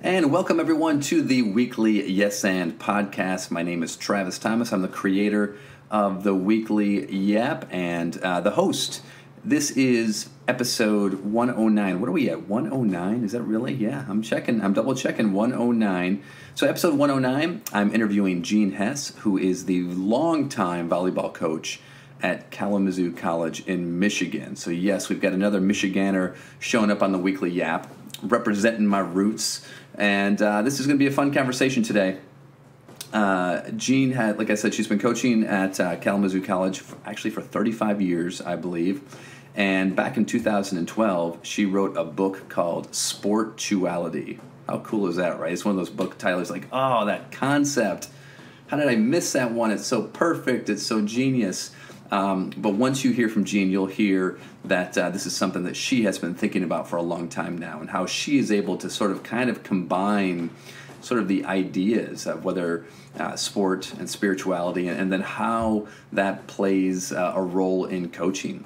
And welcome everyone to the weekly Yes and podcast. My name is Travis Thomas. I'm the creator of the weekly Yap and the host. This is episode 109. What are we at? 109? Is that really? Yeah, I'm double checking 109. So episode 109, I'm interviewing Jeanne Hess, who is the longtime volleyball coach at Kalamazoo College in Michigan. So yes, we've got another Michigander showing up on the weekly Yap, representing my roots. And this is going to be a fun conversation today. Jeanne had, like I said, she's been coaching at Kalamazoo College for 35 years, I believe. And back in 2012, she wrote a book called Sportuality. How cool is that, right? It's one of those book titles like, oh, that concept. How did I miss that one? It's so perfect. It's so genius. But once you hear from Jeanne, you'll hear that this is something that she has been thinking about for a long time now, and how she is able to sort of kind of combine sort of the ideas of whether sport and spirituality, and then how that plays a role in coaching.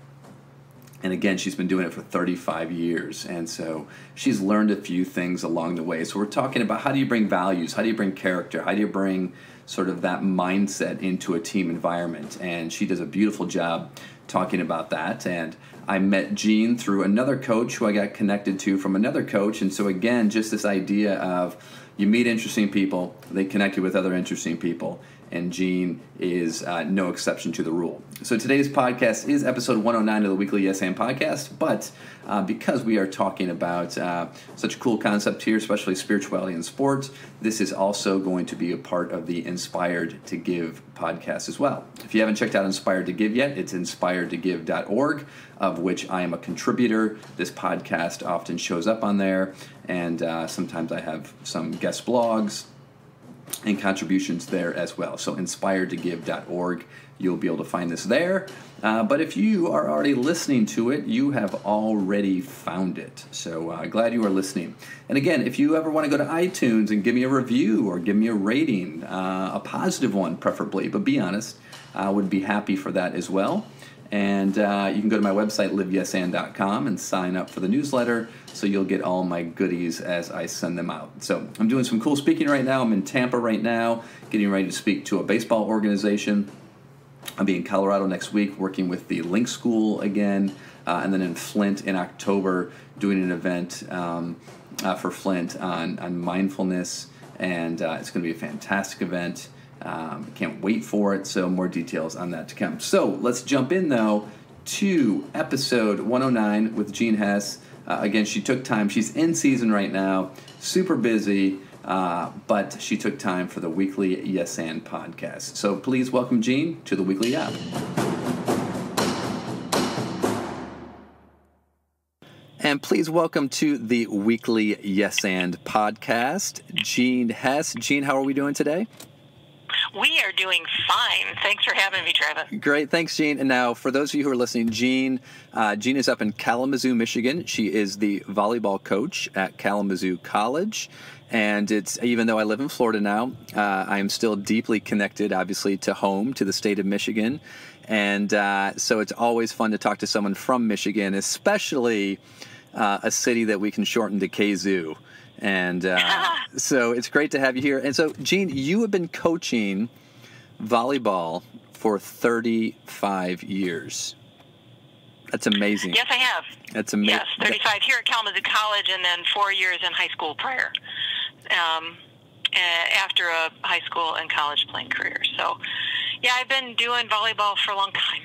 And again, she's been doing it for 35 years, and so she's learned a few things along the way. So we're talking about how do you bring values, how do you bring character, how do you bring sort of that mindset into a team environment, and she does a beautiful job talking about that. And I met Jeanne through another coach who I got connected to from another coach, and so again, just this idea of you meet interesting people, they connect you with other interesting people, and Jeanne is no exception to the rule. So today's podcast is episode 109 of the weekly Yes and podcast, but because we are talking about such a cool concept here, especially spirituality and sports, this is also going to be a part of the Inspired to Give podcast as well. If you haven't checked out Inspired to Give yet, it's inspiredtogive.org, of which I am a contributor. This podcast often shows up on there, and sometimes I have some guest blogs and contributions there as well. So inspiredtogive.org, you'll be able to find this there. But if you are already listening to it, you have already found it. So glad you are listening. And again, if you ever want to go to iTunes and give me a review or give me a rating, a positive one preferably, but be honest, I would be happy for that as well. And you can go to my website, liveyesan.com, and sign up for the newsletter so you'll get all my goodies as I send them out. So I'm doing some cool speaking right now. I'm in Tampa right now, getting ready to speak to a baseball organization. I'll be in Colorado next week working with the Link School again, and then in Flint in October doing an event for Flint on mindfulness, and it's going to be a fantastic event. Can't wait for it, so more details on that to come. So let's jump in, though, to episode 109 with Jeanne Hess. Again, she took time. She's in season right now, super busy, but she took time for the weekly Yes and podcast. So please welcome Jeanne to the weekly Yap. And please welcome to the weekly Yes and podcast, Jeanne Hess. Jeanne, how are we doing today? We are doing fine. Thanks for having me, Travis. Great. Thanks, Jeanne. And now, for those of you who are listening, Jeanne is up in Kalamazoo, Michigan. She is the volleyball coach at Kalamazoo College. And it's, even though I live in Florida now, I am still deeply connected, obviously, to home, to the state of Michigan. And so it's always fun to talk to someone from Michigan, especially a city that we can shorten to KZoo. And so it's great to have you here. And so, Jeanne, you have been coaching volleyball for 35 years. That's amazing. Yes, I have. That's amazing. Yes, 35 here at Kalamazoo College, and then 4 years in high school prior, after a high school and college playing career. So, yeah, I've been doing volleyball for a long time.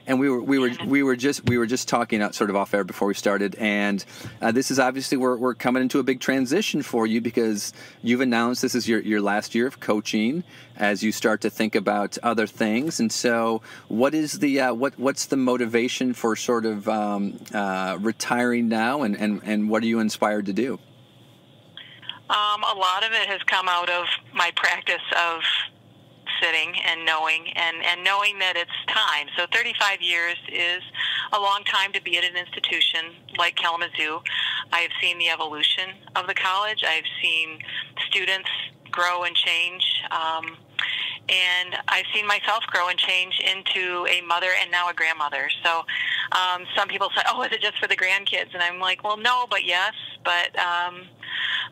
And we were just talking out sort of off air before we started, and this is obviously we're coming into a big transition for you because you've announced this is your last year of coaching as you start to think about other things. And so, what is the what's the motivation for sort of retiring now, and what are you inspired to do? A lot of it has come out of my practice of sitting and knowing that it's time. So 35 years is a long time to be at an institution like Kalamazoo. I've seen the evolution of the college. I've seen students grow and change. And I've seen myself grow and change into a mother and now a grandmother. So some people say, oh, is it just for the grandkids? And I'm like, well, no, but yes. But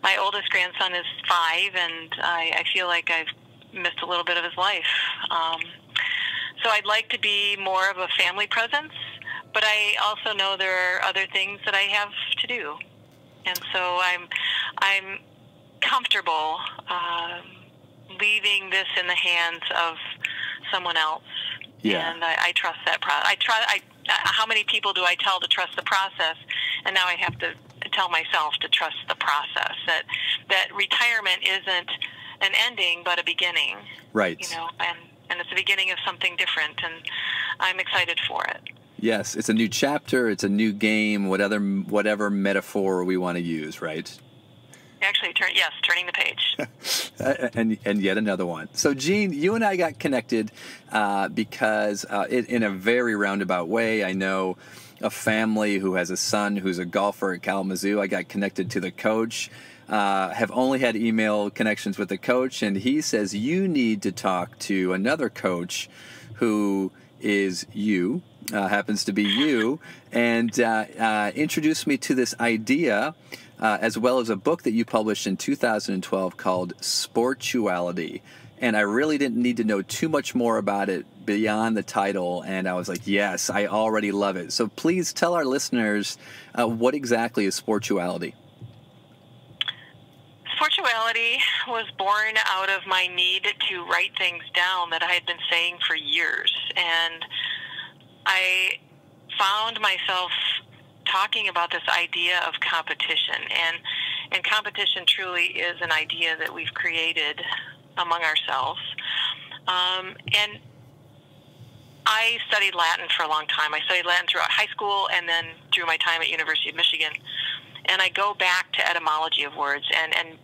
my oldest grandson is 5, and I feel like I've missed a little bit of his life. So I'd like to be more of a family presence, but I also know there are other things that I have to do. And so I'm comfortable leaving this in the hands of someone else. Yeah. And I trust that process. How many people do I tell to trust the process? And now I have to tell myself to trust the process. That retirement isn't an ending, but a beginning. Right. You know, and it's the beginning of something different, and I'm excited for it. Yes, it's a new chapter. It's a new game. Whatever metaphor we want to use, right? Actually, turning the page. and yet another one. So, Jeanne, you and I got connected because in a very roundabout way, I know a family who has a son who's a golfer at Kalamazoo. I got connected to the coach. Have only had email connections with the coach, and he says you need to talk to another coach who is you, happens to be you, and introduced me to this idea, as well as a book that you published in 2012 called Sportuality. And I really didn't need to know too much more about it beyond the title, and I was like, yes, I already love it. So please tell our listeners what exactly is Sportuality. Sportuality was born out of my need to write things down that I had been saying for years. And I found myself talking about this idea of competition. And competition truly is an idea that we've created among ourselves. And I studied Latin for a long time. I studied Latin throughout high school and then through my time at University of Michigan. And I go back to etymology of words and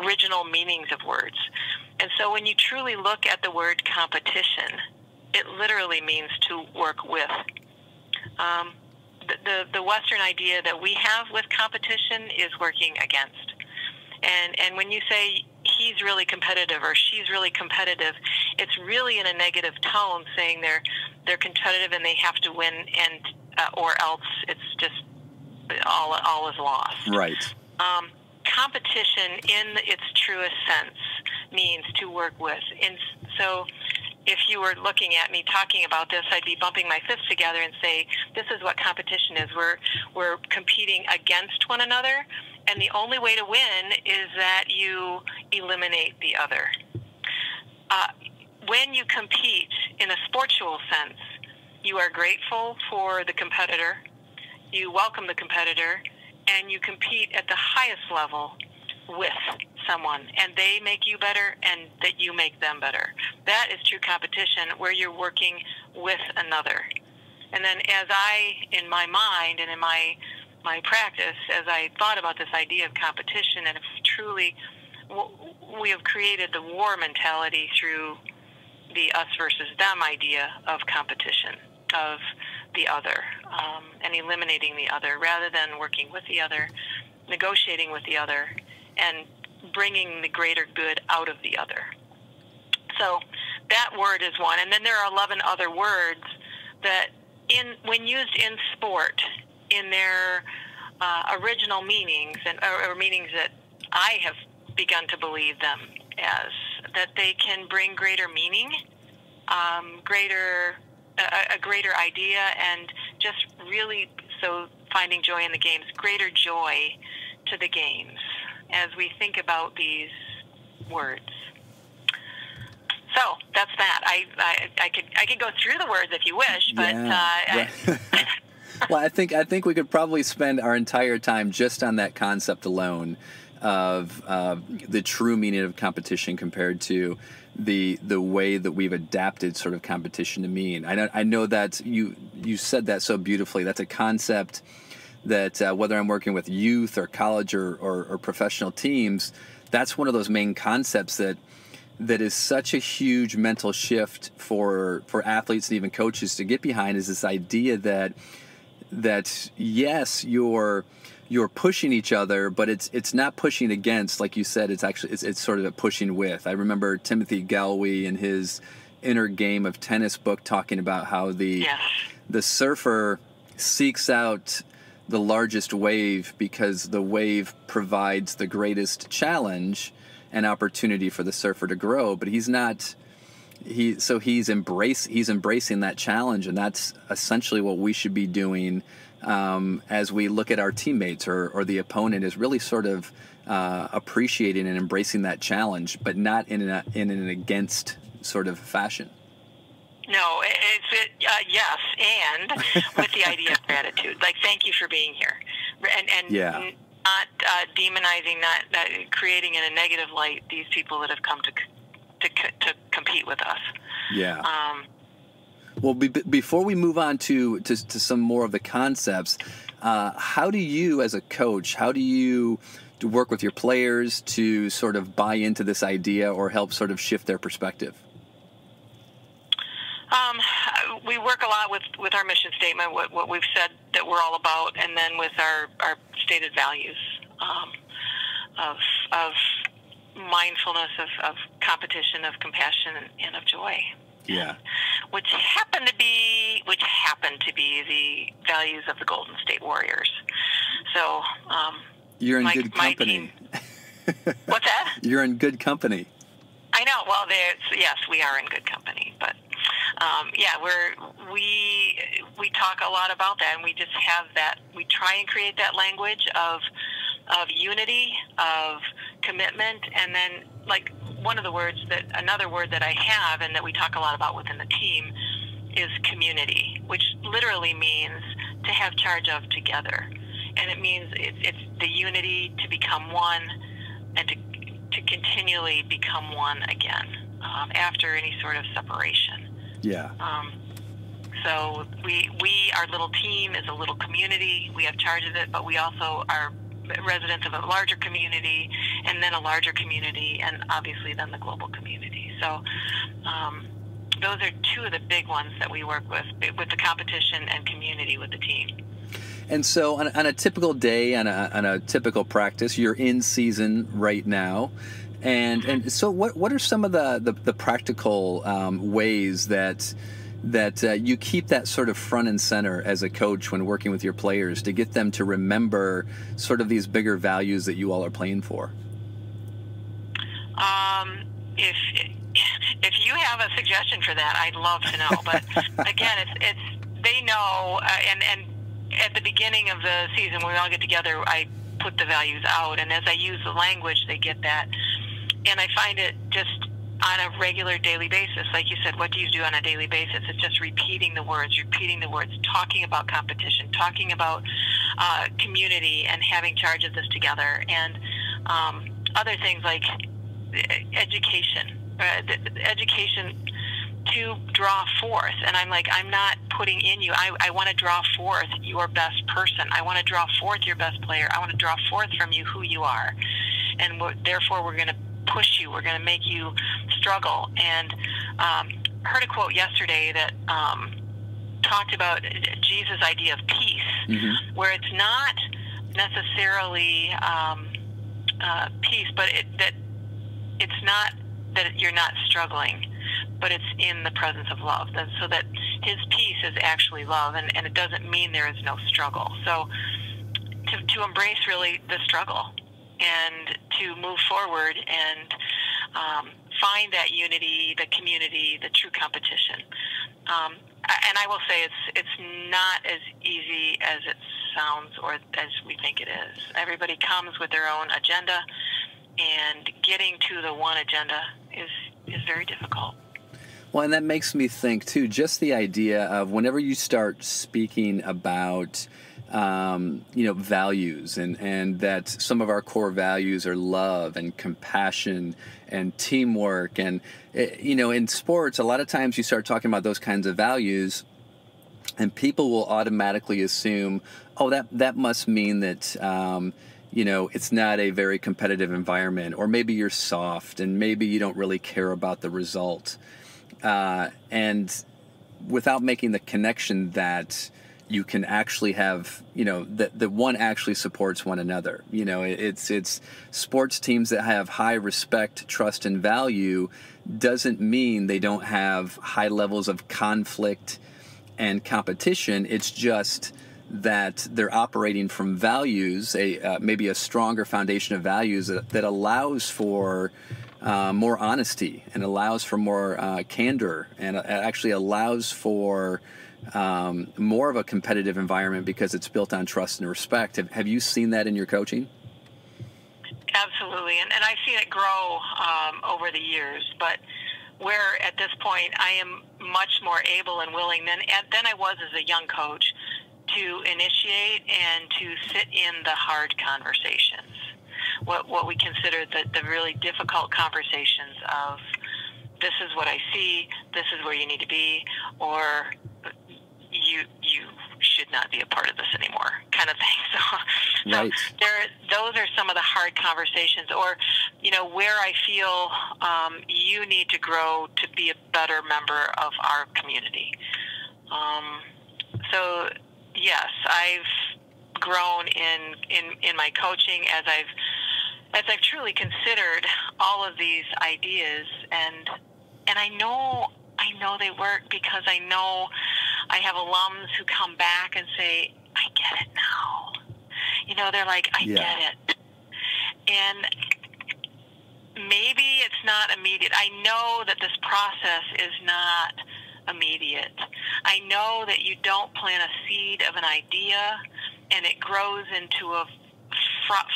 original meanings of words. And so when you truly look at the word competition, it literally means to work with. The Western idea that we have with competition is working against. And when you say he's really competitive or she's really competitive, it's really in a negative tone, saying they're competitive and they have to win, and or else it's just all is lost. Right. Competition in its truest sense means to work with. And so if you were looking at me talking about this, I'd be bumping my fists together and say, this is what competition is. We're competing against one another, and the only way to win is that you eliminate the other. When you compete in a sportual sense, you are grateful for the competitor, you welcome the competitor, and you compete at the highest level with someone, and they make you better and that you make them better. That is true competition, where you're working with another. And then as in my mind and in my practice, as I thought about this idea of competition, and if truly we have created the war mentality through the us versus them idea of competition, of the other, and eliminating the other, rather than working with the other, negotiating with the other, and bringing the greater good out of the other. So that word is one. And then there are 11 other words that, when used in sport, in their original meanings, or meanings that I have begun to believe them as, that they can bring greater meaning, a greater idea, and just really so finding joy in the games, greater joy to the games as we think about these words. So that's that. I could go through the words if you wish, but well, I think we could probably spend our entire time just on that concept alone of the true meaning of competition compared to the way that we've adapted sort of competition to mean. I know that you said that so beautifully. That's a concept that whether I'm working with youth or college or professional teams, that's one of those main concepts that is such a huge mental shift for athletes and even coaches to get behind, is this idea that yes, you're pushing each other, but it's not pushing against, like you said. It's actually it's sort of a pushing with. I remember Timothy Galloway in his Inner Game of Tennis book talking about how the surfer seeks out the largest wave because the wave provides the greatest challenge and opportunity for the surfer to grow. But he's embracing that challenge, and that's essentially what we should be doing as we look at our teammates or the opponent, is really sort of appreciating and embracing that challenge, but not in an against sort of fashion. No, yes, and with the idea of gratitude, like thank you for being here, and not demonizing, not creating in a negative light these people that have come to compete with us. Yeah. Well, before we move on to some more of the concepts, how do you, as a coach, work with your players to sort of buy into this idea or help sort of shift their perspective? We work a lot with our mission statement, what we've said that we're all about, and then with our stated values of mindfulness, of competition, of compassion, and of joy. Yeah. Which happen to be the values of the Golden State Warriors. So you're in good company. What's that? You're in good company. I know. Well, yes, we are in good company, but we talk a lot about that, and we just have that. We try and create that language of unity, of commitment, and then like another word that I have and that we talk a lot about within the team is community, which literally means to have charge of together, and it means it's the unity to become one and to continually become one again after any sort of separation. Yeah. So our little team is a little community. We have charge of it, but we also are residents of a larger community, and then a larger community, and obviously then the global community. So those are two of the big ones that we work with the competition and community with the team. And so on a typical day, on a typical practice, you're in season right now. And so what are some of the practical ways that you keep that sort of front and center as a coach when working with your players to get them to remember sort of these bigger values that you all are playing for? If you have a suggestion for that, I'd love to know. But again, they know, and at the beginning of the season when we all get together, I put the values out, and as I use the language, they get that. And I find it just on a regular daily basis. Like you said, what do you do on a daily basis? It's just repeating the words, talking about competition, talking about community, and having charge of this together. And other things like education, education to draw forth. And I'm not putting in you. I want to draw forth your best person. I want to draw forth your best player. I want to draw forth from you who you are. And therefore, we're going to push you. We're going to make you struggle. And heard a quote yesterday that talked about Jesus' idea of peace, where it's not necessarily peace, but that it's not that you're not struggling, but it's in the presence of love. So that his peace is actually love, and it doesn't mean there is no struggle. So to embrace really the struggle and to move forward and find that unity, the community, the true competition. And I will say it's not as easy as it sounds or as we think it is. Everybody comes with their own agenda, and getting to the one agenda is very difficult. Well, and that makes me think, too, just the idea of whenever you start speaking about values, and that some of our core values are love and compassion and teamwork. And, in sports, a lot of times you start talking about those kinds of values, and people will automatically assume, oh, that must mean that, it's not a very competitive environment, or maybe you're soft and maybe you don't really care about the result. And without making the connection that you can actually have, that one actually supports one another. It's sports teams that have high respect, trust, and value doesn't mean they don't have high levels of conflict and competition. It's just that they're operating from values, maybe a stronger foundation of values that allows for more honesty and allows for more candor, and actually allows for more of a competitive environment because it's built on trust and respect. Have you seen that in your coaching? Absolutely, and I've seen it grow over the years, but where at this point I am much more able and willing than I was as a young coach to initiate and to sit in the hard conversations, what we consider the really difficult conversations of, this is what I see, this is where you need to be, or you should not be a part of this anymore, kind of thing. So right. Those are some of the hard conversations, or where I feel you need to grow to be a better member of our community. So yes, I've grown in my coaching as I've truly considered all of these ideas, and I know they work because I know I have alums who come back and say, I get it now. They're like, I get it. And maybe it's not immediate. I know that this process is not immediate. I know that you don't plant a seed of an idea and it grows into a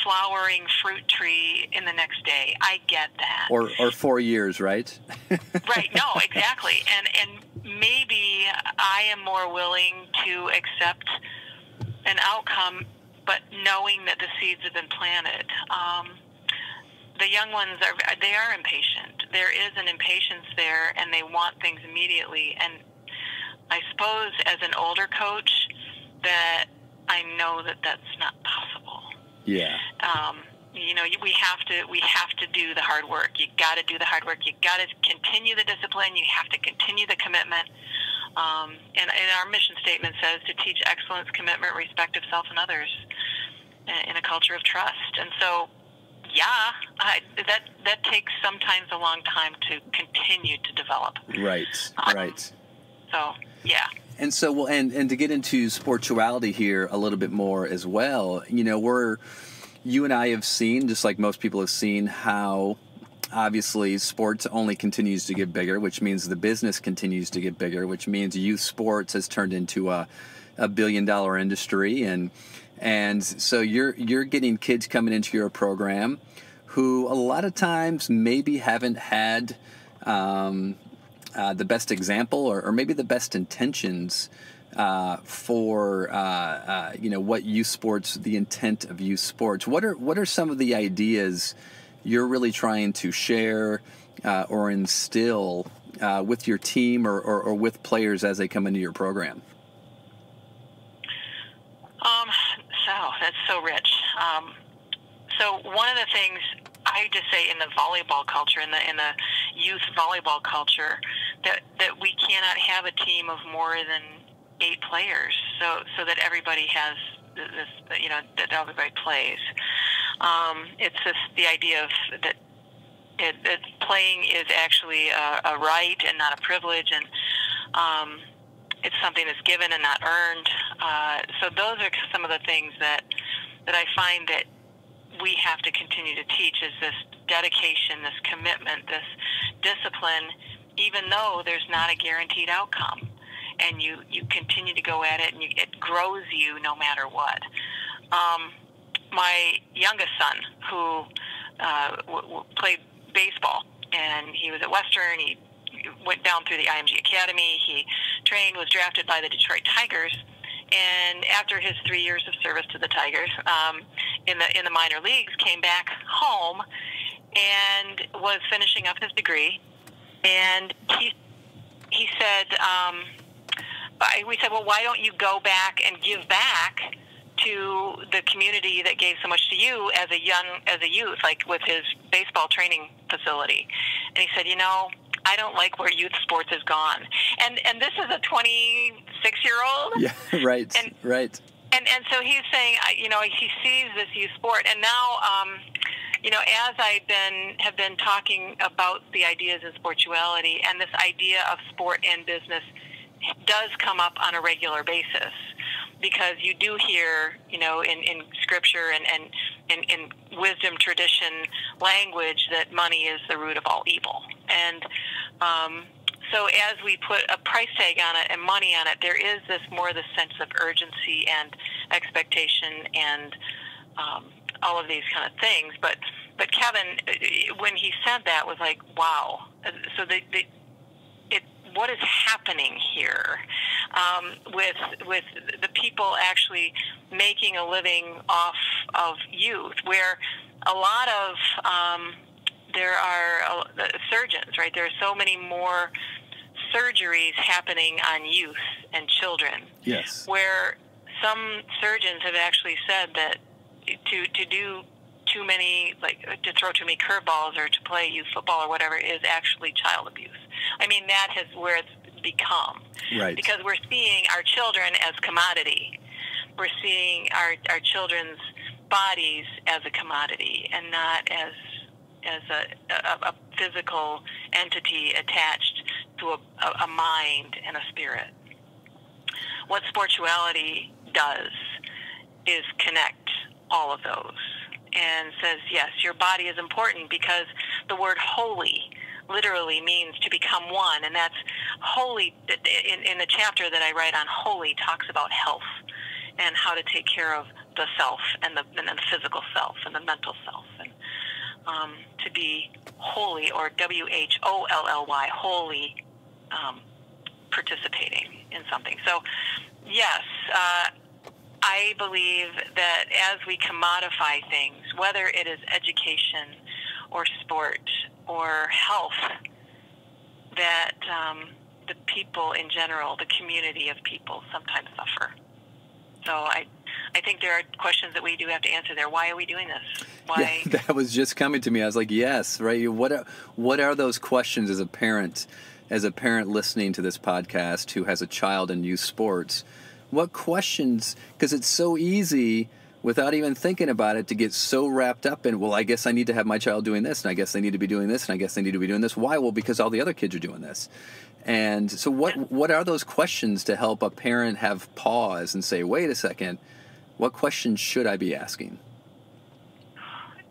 flowering fruit tree in the next day. I get that. Or 4 years, right? Right. No, exactly. And maybe I am more willing to accept an outcome, but knowing that the seeds have been planted. The young ones are impatient. There is an impatience there, and they want things immediately. And I suppose as an older coach, that I know that that's not possible. Yeah. We have to do the hard work. You got to do the hard work. You got to continue the discipline. You have to continue the commitment. And our mission statement says to teach excellence, commitment, respect of self and others in a culture of trust. And so, that takes sometimes a long time to continue to develop. Right. Right. So, yeah. And so, and to get into Sportuality here a little bit more as well, you and I have seen, just like most people have seen, how obviously sports only continues to get bigger, which means the business continues to get bigger, which means youth sports has turned into a billion-dollar industry, and so you're getting kids coming into your program who a lot of times maybe haven't had the best example or maybe the best intentions for what youth sports, the intent of youth sports. What are some of the ideas you're really trying to share or instill with your team or with players as they come into your program? So that's so rich. So one of the things I just say in the volleyball culture, in the youth volleyball culture, that we cannot have a team of more than 8 players, so that everybody has this, that everybody plays. It's the idea of that playing is actually a right and not a privilege, and it's something that's given and not earned. So those are some of the things that I find that we have to continue to teach, is this dedication, this commitment, this discipline, even though there's not a guaranteed outcome. And you continue to go at it, and it grows you no matter what. My youngest son, who played baseball, and he was at Western, he went down through the IMG Academy, he trained, was drafted by the Detroit Tigers, and after his 3 years of service to the Tigers in the minor leagues, came back home and was finishing up his degree, and he said, we said, well, why don't you go back and give back to the community that gave so much to you as a youth, like with his baseball training facility? And he said, I don't like where youth sports has gone. And this is a 26-year-old. Yeah, right, right. And so he's saying, he sees this youth sport, and now, as I have been talking about the ideas in Sportuality, and this idea of sport and business does come up on a regular basis. because you do hear, in scripture and in wisdom tradition language that money is the root of all evil. And so as we put a price tag on it and money on it, there is this sense of urgency and expectation and all of these kind of things. But Kevin, when he said that, was like, wow. So what is happening here with the people actually making a living off of youth, where a lot of there are surgeons, right? There are so many more surgeries happening on youth and children. Yes. Where some surgeons have actually said that to do too many, to throw too many curveballs or to play youth football or whatever, is actually child abuse. I mean, that is where it's become. Right. Because we're seeing our children as commodity. We're seeing our children's bodies as a commodity and not as a physical entity attached to a mind and a spirit. What Sportuality does is connect all of those and says, yes, your body is important, because the word holy literally means to become one, and that's holy. In the chapter that I write on holy, talks about health and how to take care of the self and the physical self and the mental self, and to be holy, or WHOLLY, holy, participating in something. So, yes, I believe that as we commodify things, whether it is education or sport or health, that the people in general, the community of people, sometimes suffer. So I think there are questions that we do have to answer there. Why are we doing this? Why? Yeah, that was just coming to me. I was like, yes, right. What are those questions as a parent listening to this podcast who has a child in youth sports? What questions? Because it's so easy, without even thinking about it, to get so wrapped up in, well, I guess I need to have my child doing this, and I guess they need to be doing this, and I guess they need to be doing this. Why? Well, because all the other kids are doing this. And so what are those questions to help a parent have pause and say, wait a second, what questions should I be asking?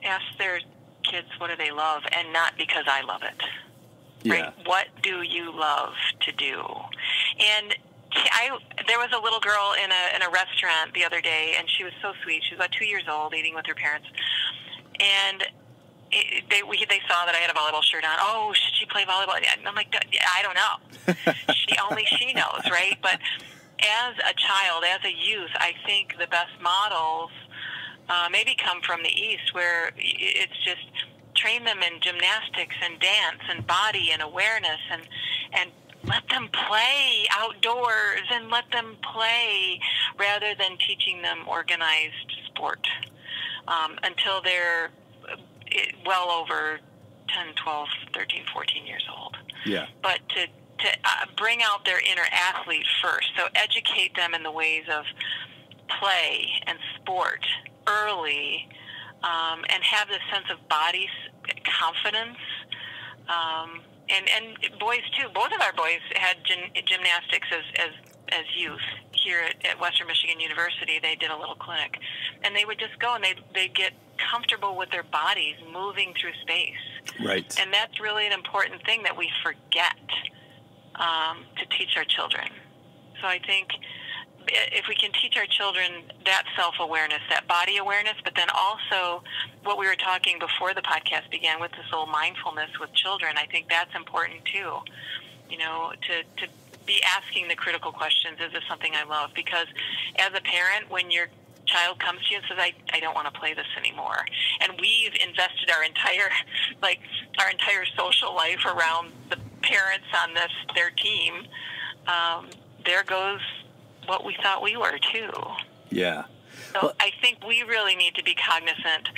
Ask their kids, what do they love, and not because I love it. Yeah. Right? What do you love to do? And there was a little girl in a restaurant the other day, and she was so sweet. She was about 2 years old, eating with her parents. And they saw that I had a volleyball shirt on. Oh, should she play volleyball? And I'm like, I don't know. She knows, right? But as a child, as a youth, I think the best models maybe come from the East, where it's just train them in gymnastics and dance and body and awareness, and let them play outdoors and let them play, rather than teaching them organized sport until they're well over 10, 12, 13, 14 years old. Yeah. But to bring out their inner athlete first, so educate them in the ways of play and sport early, and have this sense of body confidence. And boys too. Both of our boys had gymnastics as youth here at Western Michigan University. They did a little clinic, and they would just go and they'd get comfortable with their bodies moving through space. Right. And that's really an important thing that we forget to teach our children. So I think if we can teach our children that self-awareness, that body awareness, but then also what we were talking before the podcast began with this whole mindfulness with children, I think that's important too. To be asking the critical questions, is this something I love? Because as a parent, when your child comes to you and says, I don't want to play this anymore, and we've invested our entire social life around the parents on their team, there goes what we thought we were too. Yeah. So well, I think we really need to be cognizant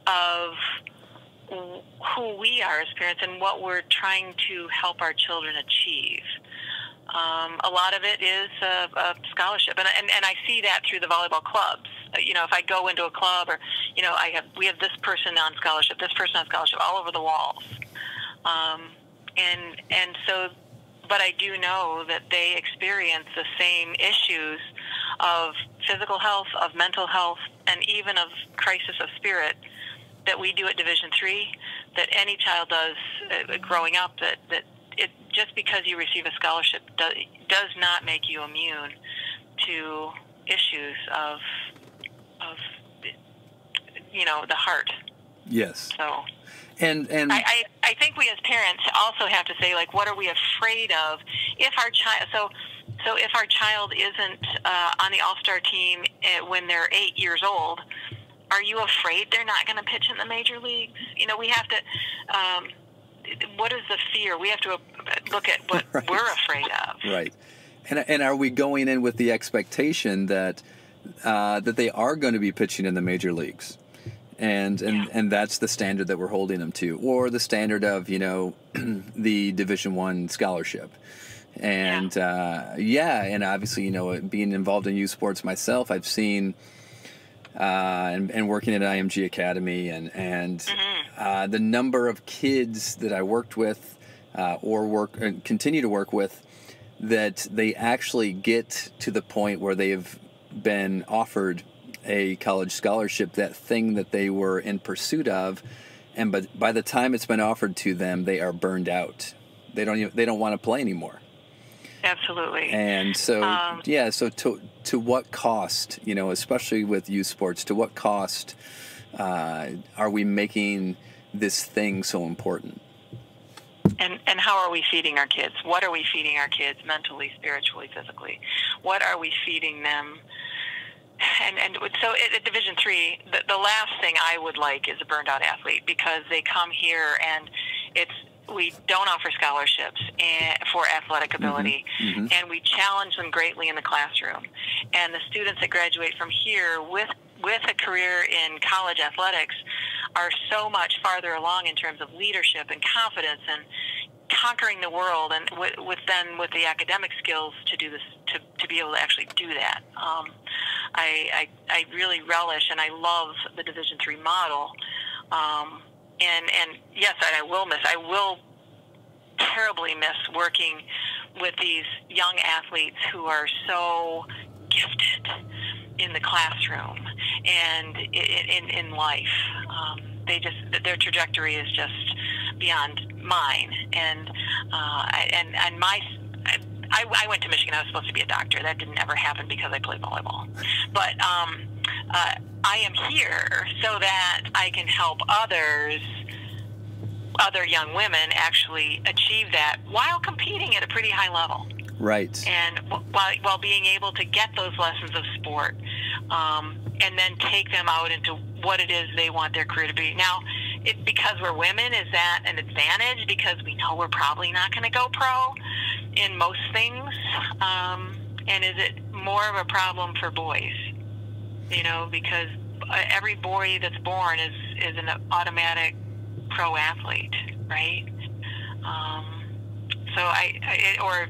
of who we are as parents and what we're trying to help our children achieve. A lot of it is a scholarship, and I see that through the volleyball clubs. If I go into a club, or we have this person on scholarship, this person on scholarship, all over the walls, and so. But I do know that they experience the same issues of physical health, of mental health, and even of crisis of spirit that we do at Division III, that any child does growing up, that it just because you receive a scholarship does not make you immune to issues of the heart. Yes. So, and I think we as parents also have to say, like, what are we afraid of if our child? So if our child isn't on the all-star team when they're 8 years old, are you afraid they're not going to pitch in the major leagues? We have to. What is the fear? We have to look at what right. we're afraid of. Right. And are we going in with the expectation that they are going to be pitching in the major leagues? And that's the standard that we're holding them to, or the standard of the Division I scholarship, and and obviously being involved in youth sports myself, I've seen and working at IMG Academy and the number of kids that I worked with or continue to work with, that they actually get to the point where they've been offered a college scholarship, that thing that they were in pursuit of, and by the time it's been offered to them, they are burned out. They don't want to play anymore. Absolutely. And so so to what cost, especially with youth sports, to what cost are we making this thing so important? And how are we feeding our kids? What are we feeding our kids mentally, spiritually, physically? What are we feeding them? And so at Division III, the last thing I would like is a burned out athlete, because they come here and we don't offer scholarships for athletic ability, and we challenge them greatly in the classroom. And the students that graduate from here with a career in college athletics are so much farther along in terms of leadership and confidence and conquering the world, and with the academic skills to do this, to be able to actually do that. I really relish and I love the Division III model. And yes, I will terribly miss working with these young athletes who are so gifted in the classroom and in life. Their trajectory is just beyond mine. And I went to Michigan. I was supposed to be a doctor. That didn't ever happen because I played volleyball. But I am here so that I can help other young women actually achieve that while competing at a pretty high level. Right. And while being able to get those lessons of sport, and then take them out into what it is they want their career to be. Now, because we're women, is that an advantage? Because we know we're probably not going to go pro in most things. And is it more of a problem for boys? Because every boy that's born is an automatic pro athlete, right? So or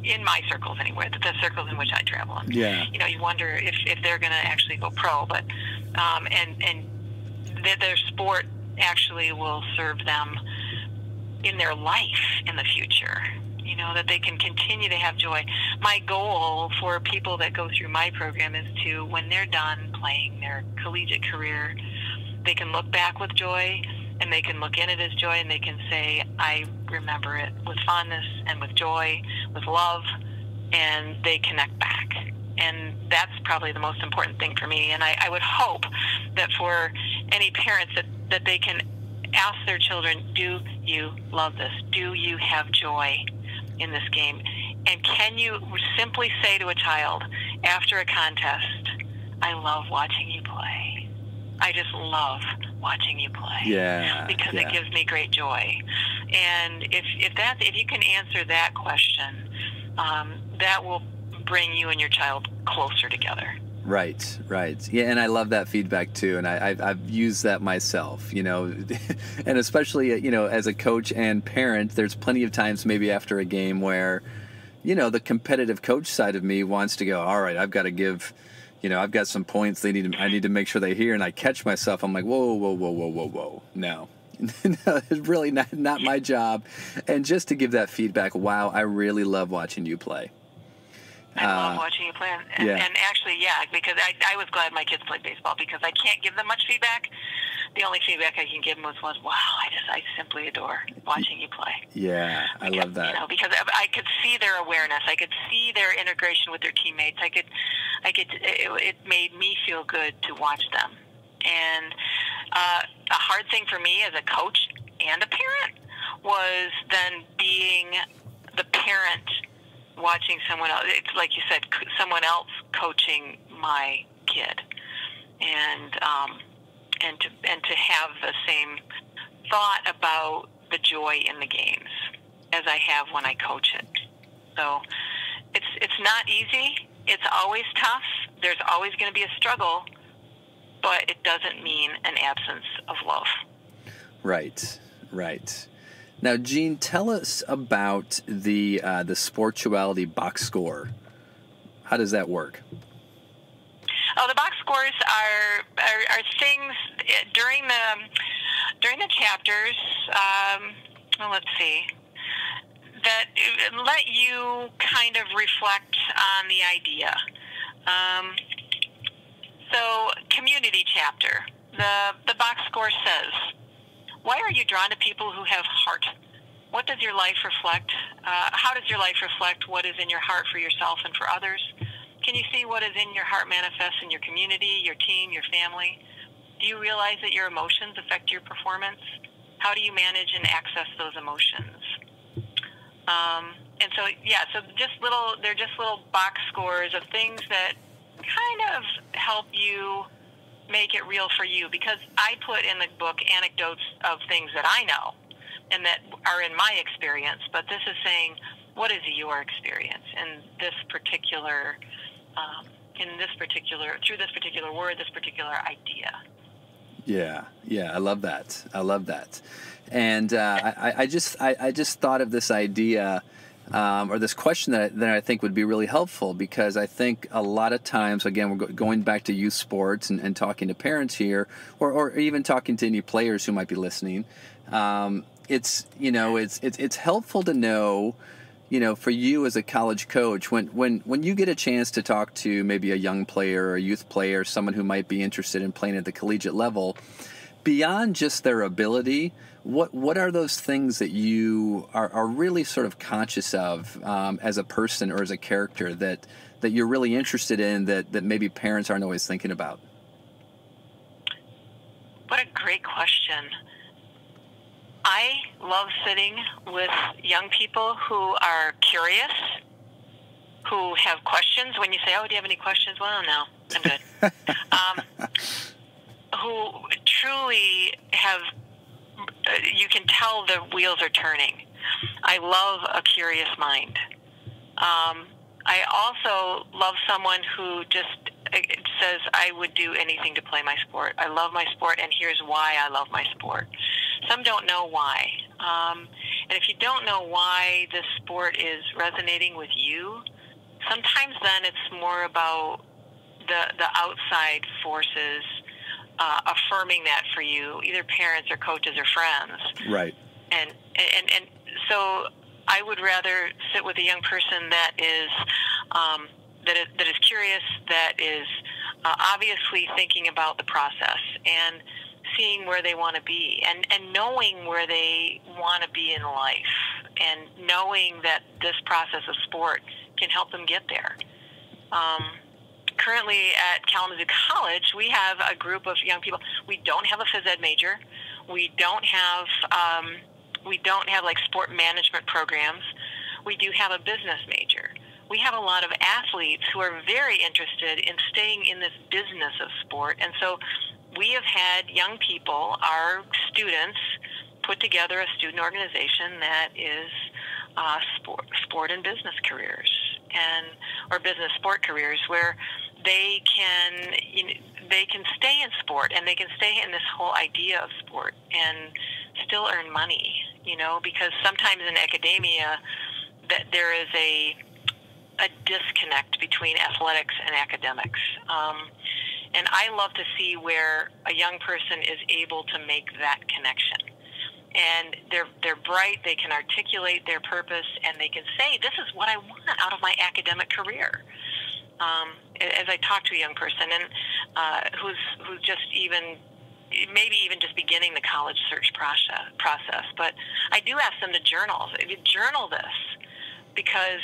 in my circles anyway, the circles in which I travel in, you wonder if they're going to actually go pro, but and their sport actually will serve them in their life in the future. That they can continue to have joy. My goal for people that go through my program is to, when they're done playing their collegiate career, they can look back with joy, and they can look in it as joy, and they can say, I remember it with fondness and with joy, with love, and they connect back. And that's probably the most important thing for me. And I would hope that for any parents that they can ask their children, do you love this? Do you have joy in this game? And can you simply say to a child after a contest, I love watching you play. I just love watching you play. Because it gives me great joy. And if you can answer that question, that will bring you and your child closer together. Right. Yeah, and I love that feedback too, and I've used that myself, and especially, as a coach and parent, there's plenty of times maybe after a game where, the competitive coach side of me wants to go, all right, I've got to give, I've got some points I need to make sure they hear, and I catch myself, I'm like, whoa, no. No, it's really not my job. And just to give that feedback, wow, I really love watching you play. I love watching you play. And actually, because I was glad my kids played baseball because I can't give them much feedback. The only feedback I can give them was wow, I simply adore watching you play. Yeah, I love that. Because I could see their awareness. I could see their integration with their teammates. It made me feel good to watch them. And a hard thing for me as a coach and a parent was then being the parent watching someone else. It's like you said, someone else coaching my kid, and to have the same thought about the joy in the games as I have when I coach it. So it's not easy. It's always tough. There's always going to be a struggle, but it doesn't mean an absence of love. Right. Now, Jeanne, tell us about the Sportuality box score. How does that work? Oh, the box scores are things during the chapters. Let's see, that let you kind of reflect on the idea. So, community chapter. The box score says, why are you drawn to people who have heart? What does your life reflect? How does your life reflect what is in your heart for yourself and for others? Can you see what is in your heart manifest in your community, your team, your family? Do you realize that your emotions affect your performance? How do you manage and access those emotions? And so, they're just little box scores of things that kind of help you make it real for you, because I put in the book anecdotes of things that I know and that are in my experience, but this is saying, what is your experience in this particular through this particular word, this particular idea? Yeah, I love that. And I just thought of this idea, or this question that I think would be really helpful, because I think a lot of times, again, we're going back to youth sports and talking to parents here, or even talking to any players who might be listening. It's helpful to know, for you as a college coach, when you get a chance to talk to maybe a young player or a youth player, someone who might be interested in playing at the collegiate level, beyond just their ability, what are those things that you are really sort of conscious of as a person or as a character that you're really interested in that maybe parents aren't always thinking about? What a great question. I love sitting with young people who are curious, who have questions. When you say, oh, do you have any questions? Well, no, I'm good. Who truly have, you can tell the wheels are turning. I love a curious mind. I also love someone who just says, I would do anything to play my sport. I love my sport, and here's why I love my sport. Some don't know why. And if you don't know why this sport is resonating with you, sometimes then it's more about the outside forces affirming that for you, either parents or coaches or friends. Right. And so I would rather sit with a young person that is curious, that is obviously thinking about the process and seeing where they want to be, and knowing where they want to be in life, and knowing that this process of sport can help them get there. Currently at Kalamazoo College, we have a group of young people. We don't have a phys ed major. We don't have like sport management programs. We do have a business major. We have a lot of athletes who are very interested in staying in this business of sport. And so we have had young people, our students, put together a student organization that is sport and business careers, or business sport careers, where they can stay in sport, and they can stay in this whole idea of sport and still earn money, because sometimes in academia that there is a disconnect between athletics and academics. And I love to see where a young person is able to make that connection. and they're bright, they can articulate their purpose, and they can say, this is what I want out of my academic career. As I talk to a young person and who's just maybe even just beginning the college search process, but I do ask them to journal. Journal this, because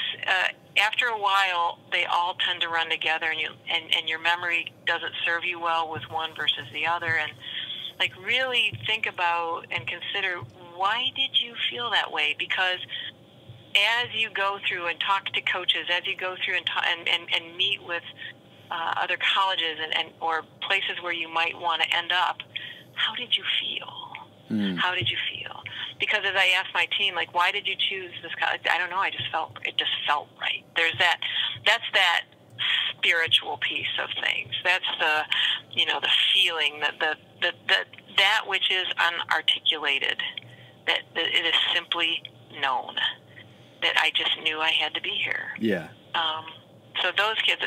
after a while they all tend to run together, and your memory doesn't serve you well with one versus the other. And like, really think about and consider, why did you feel that way? Because as you go through and talk to coaches, as you go through and meet with other colleges or places where you might want to end up, how did you feel? How did you feel? Because as I asked my team, like, why did you choose this college? I don't know. It just felt right. That's that spiritual piece of things. That's the feeling, that which is unarticulated, that it is simply known, that I just knew I had to be here. Yeah. So those kids,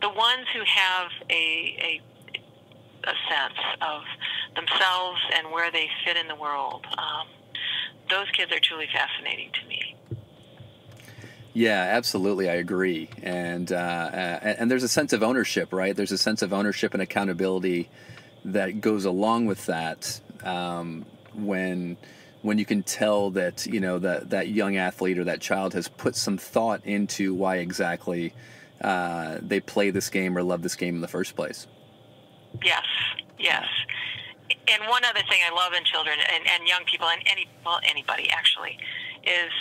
the ones who have a sense of themselves and where they fit in the world, those kids are truly fascinating to me. Yeah, absolutely, I agree. And there's a sense of ownership, right? There's a sense of ownership and accountability that goes along with that, when you can tell that, that young athlete or that child has put some thought into why exactly they play this game or love this game in the first place. Yes. And one other thing I love in children and young people, and anybody actually, is,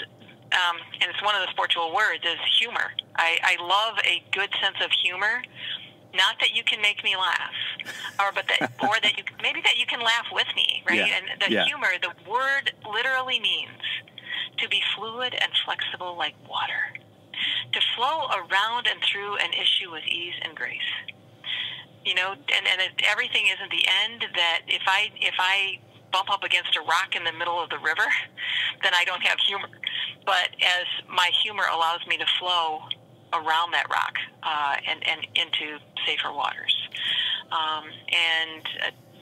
and it's one of the spiritual words, is humor. I love a good sense of humor. Not that you can make me laugh, or that you can laugh with me, right? Yeah. And the humor, the word literally means to be fluid and flexible like water, to flow around and through an issue with ease and grace. And everything isn't the end. That if I bump up against a rock in the middle of the river, then I don't have humor. But as my humor allows me to flow around that rock and into safer waters. And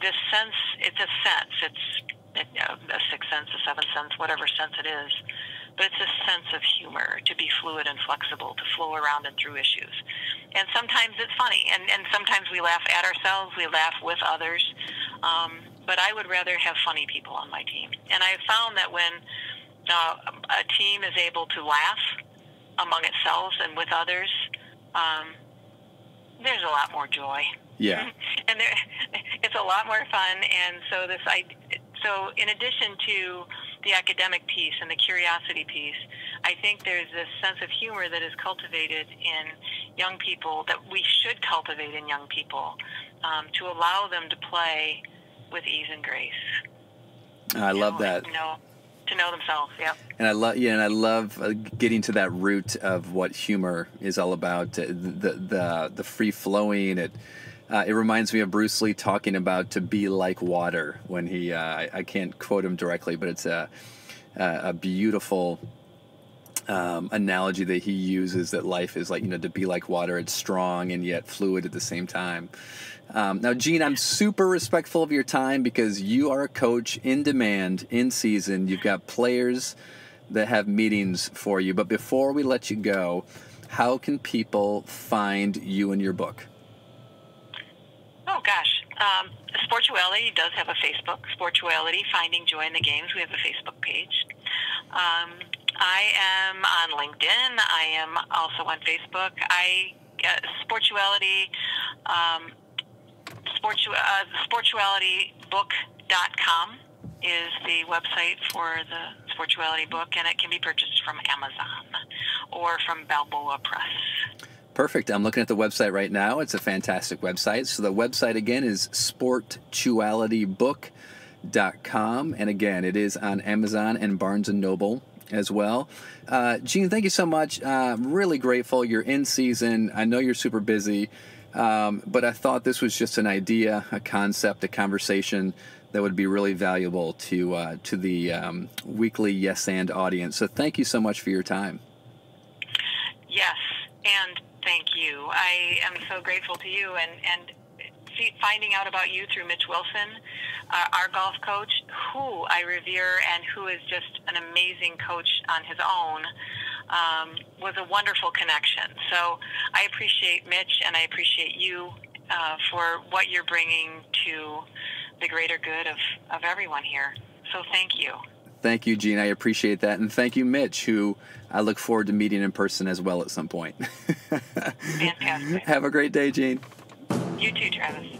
this sense, it's a sense. It's a sixth sense, a seventh sense, whatever sense it is. But it's a sense of humor, to be fluid and flexible, to flow around and through issues. And sometimes it's funny, and sometimes we laugh at ourselves, we laugh with others. But I would rather have funny people on my team. And I've found that when a team is able to laugh among itself and with others, there's a lot more joy. Yeah. And it's a lot more fun. And so in addition to the academic piece and the curiosity piece, I think there's this sense of humor that is cultivated in young people, that we should cultivate in young people, to allow them to play with ease and grace. I love that. To know themselves, yeah. And I love getting to that root of what humor is all about. The free flowing. It reminds me of Bruce Lee talking about to be like water when he. I can't quote him directly, but it's a beautiful analogy that he uses, that life is like, to be like water. It's strong and yet fluid at the same time. Now, Jeanne, I'm super respectful of your time, because you are a coach in demand, in season. You've got players that have meetings for you. But before we let you go, how can people find you and your book? Oh, gosh. Sportuality does have a Facebook, Sportuality, Finding Joy in the Games. We have a Facebook page. I am on LinkedIn. I am also on Facebook. Sportuality, Sportualitybook.com is the website for the Sportuality book, and it can be purchased from Amazon or from Balboa Press. Perfect. I'm looking at the website right now. It's a fantastic website. So the website, again, is Sportualitybook.com. And again, it is on Amazon and Barnes & Noble as well. Jeanne, thank you so much. Really grateful. You're in season. I know you're super busy. But I thought this was just an idea, a concept, a conversation that would be really valuable to the weekly Yes and audience. So thank you so much for your time. Yes, and thank you. I am so grateful to you, and finding out about you through Mitch Wilson, our golf coach, who I revere and who is just an amazing coach on his own, was a wonderful connection. So I appreciate Mitch, and I appreciate you for what you're bringing to the greater good of everyone here. So thank you. Thank you, Jeanne. I appreciate that. And thank you, Mitch, who I look forward to meeting in person as well at some point. Fantastic. Have a great day, Jeanne. You too, Travis.